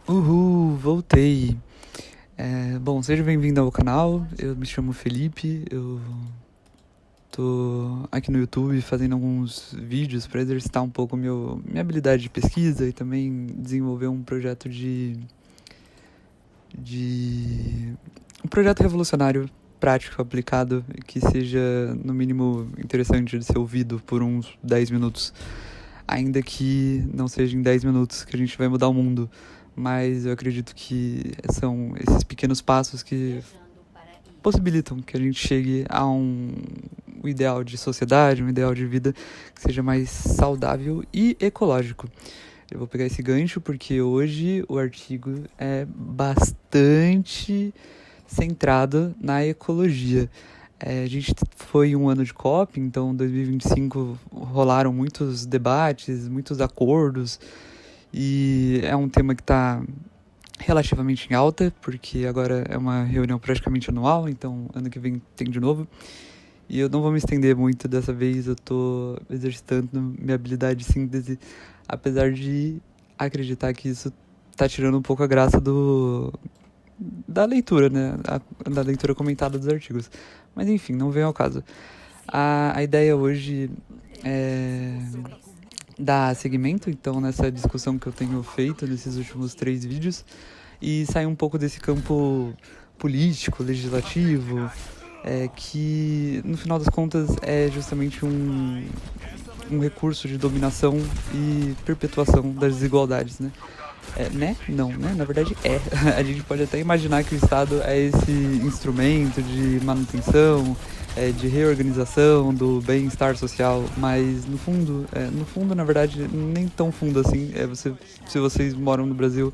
Uhul, voltei. Bom, seja bem-vindo ao canal. Eu me chamo Felipe. Eu tô aqui no YouTube fazendo alguns vídeos para exercitar um pouco minha habilidade de pesquisa e também desenvolver um projeto de um projeto revolucionário, prático, aplicado, que seja no mínimo interessante de ser ouvido por uns 10 minutos. Ainda que não seja em 10 minutos que a gente vai mudar o mundo, mas eu acredito que são esses pequenos passos que possibilitam que a gente chegue a um ideal de sociedade, um ideal de vida que seja mais saudável e ecológico. Eu vou pegar esse gancho porque hoje o artigo é bastante centrado na ecologia. A gente foi um ano de COP, então 2025 rolaram muitos debates, muitos acordos, e é um tema que está relativamente em alta, porque agora é uma reunião praticamente anual, então ano que vem tem de novo. E eu não vou me estender muito dessa vez, eu estou exercitando minha habilidade de síntese, apesar de acreditar que isso está tirando um pouco a graça da leitura, né? Da leitura comentada dos artigos. Mas enfim, não vem ao caso. A ideia hoje é dar seguimento, então, nessa discussão que eu tenho feito nesses últimos 3 vídeos e sair um pouco desse campo político, legislativo, que no final das contas é justamente um recurso de dominação e perpetuação das desigualdades, né? Né? Não, né? Na verdade é. A gente pode até imaginar que o Estado é esse instrumento de manutenção, de reorganização do bem-estar social, mas no fundo, na verdade, nem tão fundo assim. Se vocês moram no Brasil,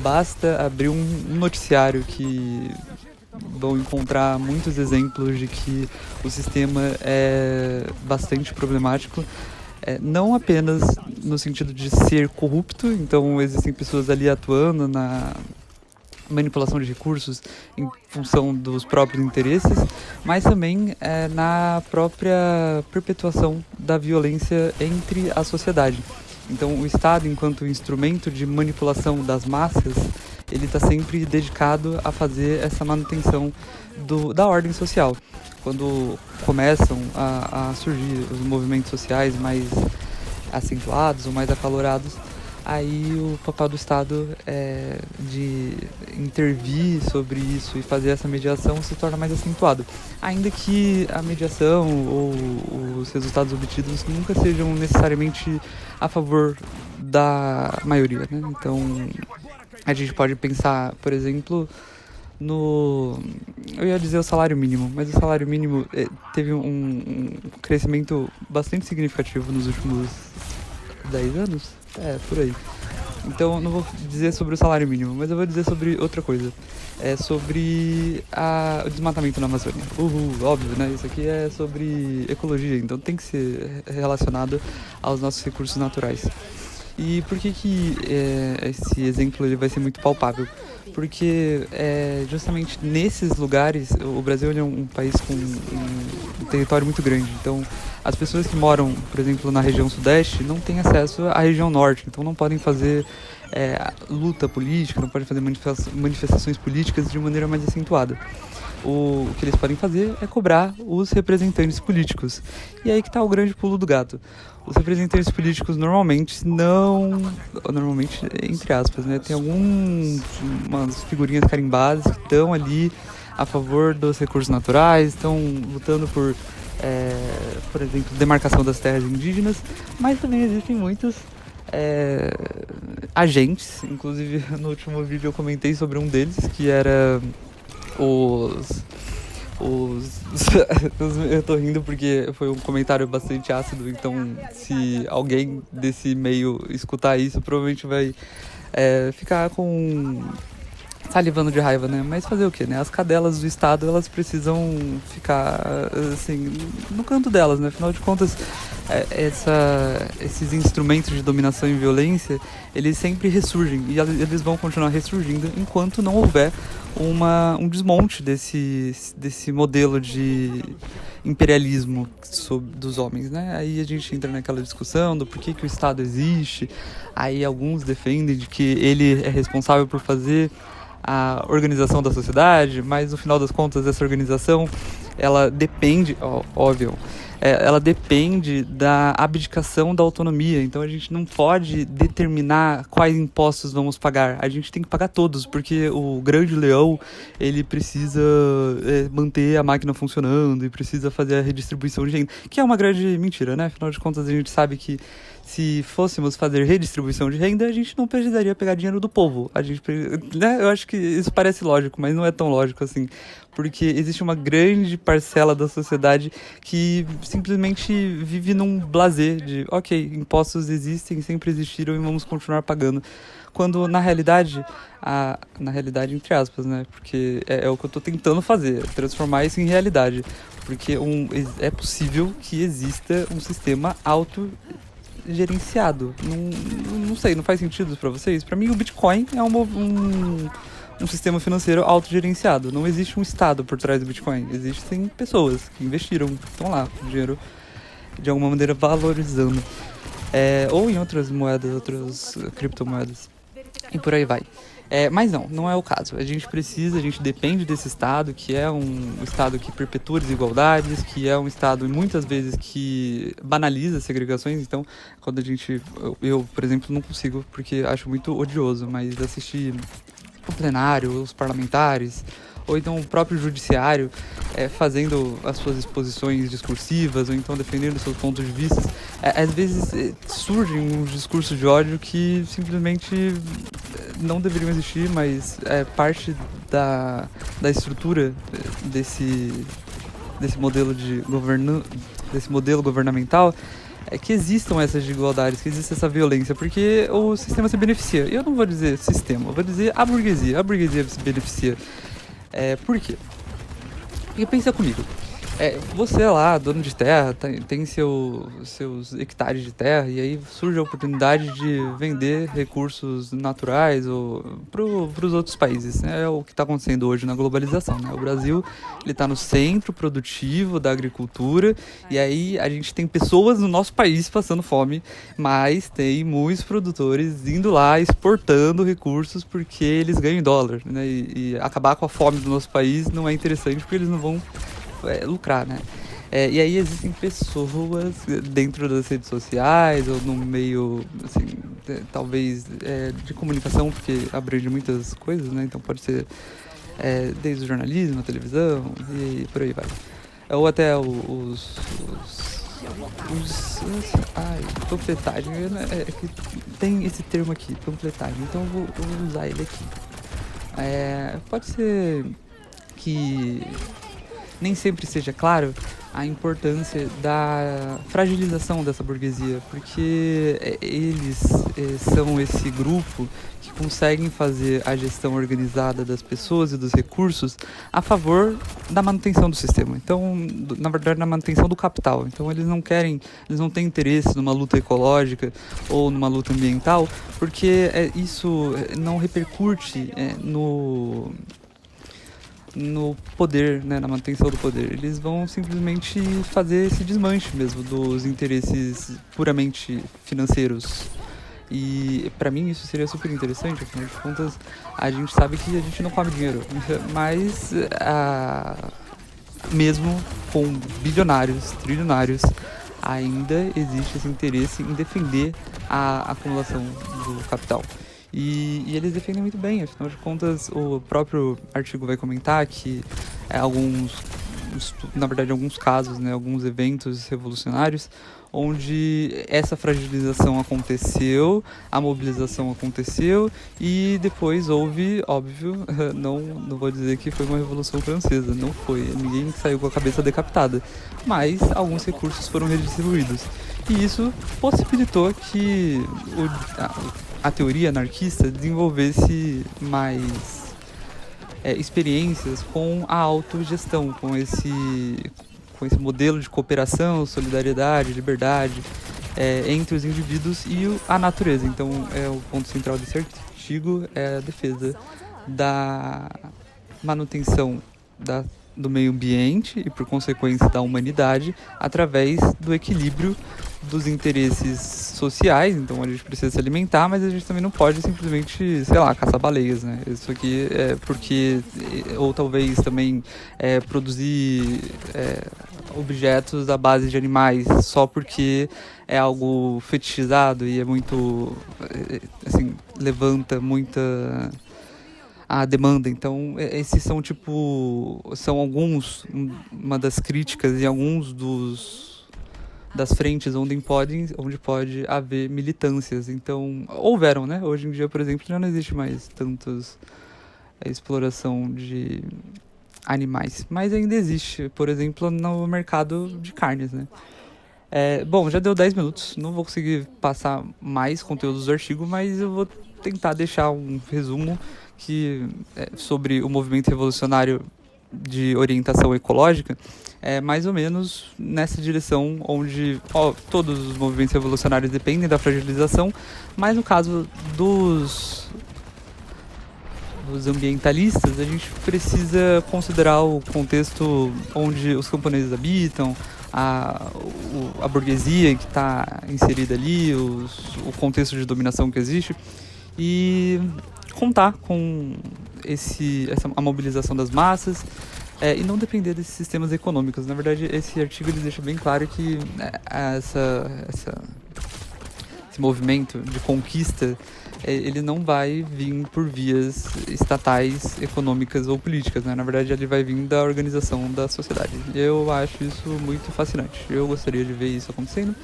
basta abrir um noticiário que vão encontrar muitos exemplos de que o sistema é bastante problemático. Não apenas no sentido de ser corrupto, então existem pessoas ali atuando na manipulação de recursos em função dos próprios interesses, mas também na própria perpetuação da violência entre a sociedade. Então, o Estado, enquanto instrumento de manipulação das massas, ele está sempre dedicado a fazer essa manutenção da ordem social. Quando começam a surgir os movimentos sociais mais acentuados ou mais acalorados, aí o papel do Estado de intervir sobre isso e fazer essa mediação se torna mais acentuado. Ainda que a mediação ou os resultados obtidos nunca sejam necessariamente a favor da maioria, né? Então, a gente pode pensar, por exemplo, eu ia dizer o salário mínimo, mas o salário mínimo teve um crescimento bastante significativo nos últimos 10 anos? Por aí. Então, não vou dizer sobre o salário mínimo, mas eu vou dizer sobre outra coisa. Sobre o desmatamento na Amazônia. Óbvio, né? Isso aqui é sobre ecologia, então tem que ser relacionado aos nossos recursos naturais. E por que esse exemplo ele vai ser muito palpável? Porque justamente nesses lugares, o Brasil é um país com um território muito grande. Então, as pessoas que moram, por exemplo, na região sudeste, não têm acesso à região norte. Então, não podem fazer luta política, não podem fazer manifestações políticas de maneira mais acentuada. O que eles podem fazer é cobrar os representantes políticos. E aí que está o grande pulo do gato. Os representantes políticos normalmente, entre aspas, né, tem umas figurinhas carimbadas que estão ali a favor dos recursos naturais, estão lutando por exemplo, demarcação das terras indígenas, mas também existem muitos agentes. Inclusive, no último vídeo eu comentei sobre um deles, que era eu tô rindo porque foi um comentário bastante ácido, então se alguém desse meio escutar isso, provavelmente vai ficar com salivando de raiva, né? Mas fazer o quê, né? As cadelas do Estado, elas precisam ficar, assim, no canto delas, né? Afinal de contas, esses instrumentos de dominação e violência, eles sempre ressurgem. E eles vão continuar ressurgindo enquanto não houver um desmonte desse modelo de imperialismo dos homens, né? Aí a gente entra naquela discussão do porquê que o Estado existe. Aí alguns defendem de que ele é responsável por fazer a organização da sociedade, mas no final das contas essa organização, ela depende, óbvio, ela depende da abdicação da autonomia. Então a gente não pode determinar quais impostos vamos pagar, a gente tem que pagar todos, porque o grande leão, ele precisa manter a máquina funcionando e precisa fazer a redistribuição de renda, que é uma grande mentira, né? Afinal de contas a gente sabe que se fôssemos fazer redistribuição de renda, a gente não precisaria pegar dinheiro do povo. Né? Eu acho que isso parece lógico, mas não é tão lógico assim. Porque existe uma grande parcela da sociedade que simplesmente vive num blasé de, ok, impostos existem, sempre existiram e vamos continuar pagando. Quando, na realidade, entre aspas, né? Porque é o que eu tô tentando fazer, transformar isso em realidade. Porque é possível que exista um sistema autogerenciado. Não sei, não faz sentido pra vocês? Pra mim, o Bitcoin é um sistema financeiro autogerenciado. Não existe um Estado por trás do Bitcoin. Existem pessoas que investiram, estão lá, com o dinheiro de alguma maneira valorizando. Ou em outras moedas, outras criptomoedas. E por aí vai. Mas não é o caso. A gente depende desse Estado, que é um Estado que perpetua desigualdades, que é um Estado, muitas vezes, que banaliza segregações. Então, quando eu, por exemplo, não consigo, porque acho muito odioso, mas assistir o plenário, os parlamentares, ou então o próprio judiciário fazendo as suas exposições discursivas, ou então defendendo seus pontos de vista, às vezes surgem uns discursos de ódio que simplesmente não deveriam existir, mas é parte da estrutura desse modelo desse modelo governamental, que existam essas desigualdades, que exista essa violência, porque o sistema se beneficia. Eu não vou dizer sistema, eu vou dizer a burguesia. A burguesia se beneficia. Por quê? Porque pensa comigo. Você lá, dono de terra, tem seus hectares de terra, e aí surge a oportunidade de vender recursos naturais para os outros países. É o que está acontecendo hoje na globalização, né? O Brasil está no centro produtivo da agricultura, e aí a gente tem pessoas no nosso país passando fome, mas tem muitos produtores indo lá exportando recursos porque eles ganham em dólar, né? E acabar com a fome do nosso país não é interessante porque eles não vão lucrar, né? E aí existem pessoas dentro das redes sociais ou no meio, assim, talvez de comunicação, porque abrange muitas coisas, né? Então pode ser desde o jornalismo, a televisão e por aí vai. Ou até panfletagem. Que tem esse termo aqui, panfletagem. Então eu vou usar ele aqui. Pode ser que nem sempre seja claro a importância da fragilização dessa burguesia, porque eles são esse grupo que conseguem fazer a gestão organizada das pessoas e dos recursos a favor da manutenção do sistema. Então, na verdade, na manutenção do capital. Então, eles não têm interesse numa luta ecológica ou numa luta ambiental, porque isso não repercute no poder, né, na manutenção do poder. Eles vão simplesmente fazer esse desmanche mesmo dos interesses puramente financeiros. E pra mim isso seria super interessante, afinal de contas a gente sabe que a gente não come dinheiro, mas mesmo com bilionários, trilionários, ainda existe esse interesse em defender a acumulação do capital. E eles defendem muito bem, afinal de contas, o próprio artigo vai comentar que alguns casos, né, alguns eventos revolucionários, onde essa fragilização aconteceu, a mobilização aconteceu e depois houve, óbvio, não vou dizer que foi uma revolução francesa, não foi, ninguém saiu com a cabeça decapitada, mas alguns recursos foram redistribuídos. E isso possibilitou que a teoria anarquista desenvolvesse mais experiências com a autogestão, com esse modelo de cooperação, solidariedade, liberdade entre os indivíduos e a natureza. Então, o ponto central desse artigo é a defesa da manutenção do meio ambiente e, por consequência, da humanidade, através do equilíbrio dos interesses sociais. Então a gente precisa se alimentar, mas a gente também não pode simplesmente, sei lá, caçar baleias, né? Isso aqui é porque, ou talvez também produzir objetos à base de animais só porque é algo fetichizado e é muito, assim, levanta muita a demanda. Então esses são uma das críticas e alguns das frentes onde pode haver militâncias. Então houveram, né? Hoje em dia, por exemplo, já não existe mais tantos exploração de animais, mas ainda existe, por exemplo, no mercado de carnes, né? Bom, já deu 10 minutos, não vou conseguir passar mais conteúdos do artigo, mas eu vou tentar deixar um resumo sobre o movimento revolucionário de orientação ecológica, mais ou menos nessa direção onde todos os movimentos revolucionários dependem da fragilização, mas no caso dos ambientalistas, a gente precisa considerar o contexto onde os camponeses habitam, a burguesia que está inserida ali, o contexto de dominação que existe, e contar com a mobilização das massas e não depender desses sistemas econômicos. Na verdade, esse artigo ele deixa bem claro que esse movimento de conquista ele não vai vir por vias estatais, econômicas ou políticas, né? Na verdade, ele vai vir da organização da sociedade. E eu acho isso muito fascinante. Eu gostaria de ver isso acontecendo.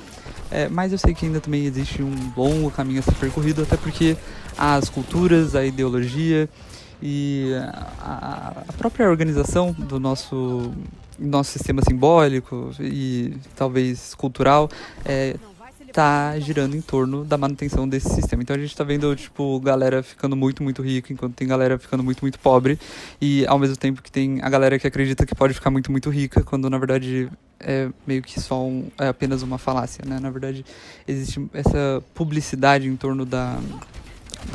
Mas eu sei que ainda também existe um longo caminho a ser percorrido, até porque as culturas, a ideologia e a própria organização do nosso sistema simbólico e talvez cultural tá girando em torno da manutenção desse sistema. Então a gente tá vendo, galera ficando muito, muito rica, enquanto tem galera ficando muito, muito pobre, e ao mesmo tempo que tem a galera que acredita que pode ficar muito, muito rica, quando na verdade é meio que é apenas uma falácia, né? Na verdade, existe essa publicidade em torno da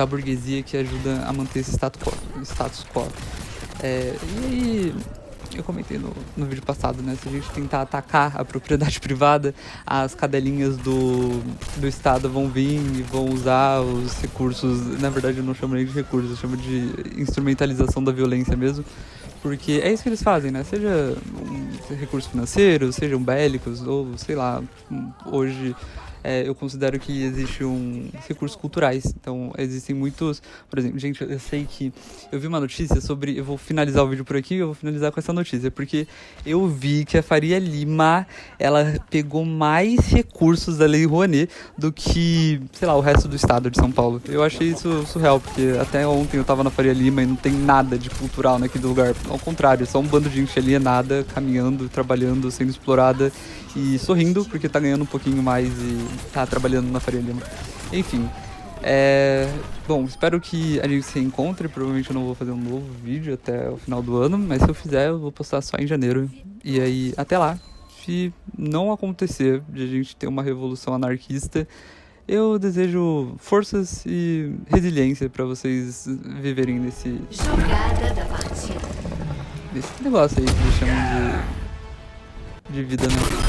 burguesia que ajuda a manter esse status quo. E aí, eu comentei no vídeo passado, né? Se a gente tentar atacar a propriedade privada, as cadelinhas do Estado vão vir e vão usar os recursos. Na verdade, eu não chamo nem de recursos, eu chamo de instrumentalização da violência mesmo. Porque é isso que eles fazem, né? Seja recursos financeiros, sejam bélicos, ou sei lá, hoje eu considero que existe recursos culturais. Então, existem muitos... Por exemplo, gente, eu sei que... Eu vi uma notícia sobre... Eu vou finalizar o vídeo por aqui, eu vou finalizar com essa notícia, porque eu vi que a Faria Lima, ela pegou mais recursos da Lei Rouanet do que, sei lá, o resto do estado de São Paulo. Eu achei isso surreal, porque até ontem eu tava na Faria Lima e não tem nada de cultural naquele lugar. Ao contrário, é só um bando de gente alienada, caminhando, trabalhando, sendo explorada e sorrindo, porque tá ganhando um pouquinho mais e tá trabalhando na Faria Lima. Enfim, bom, espero que a gente se encontre. Provavelmente eu não vou fazer um novo vídeo até o final do ano, mas se eu fizer, eu vou postar só em janeiro. E aí, até lá, se não acontecer de a gente ter uma revolução anarquista, eu desejo forças e resiliência pra vocês viverem nesse negócio aí que eles chamam de vida, né?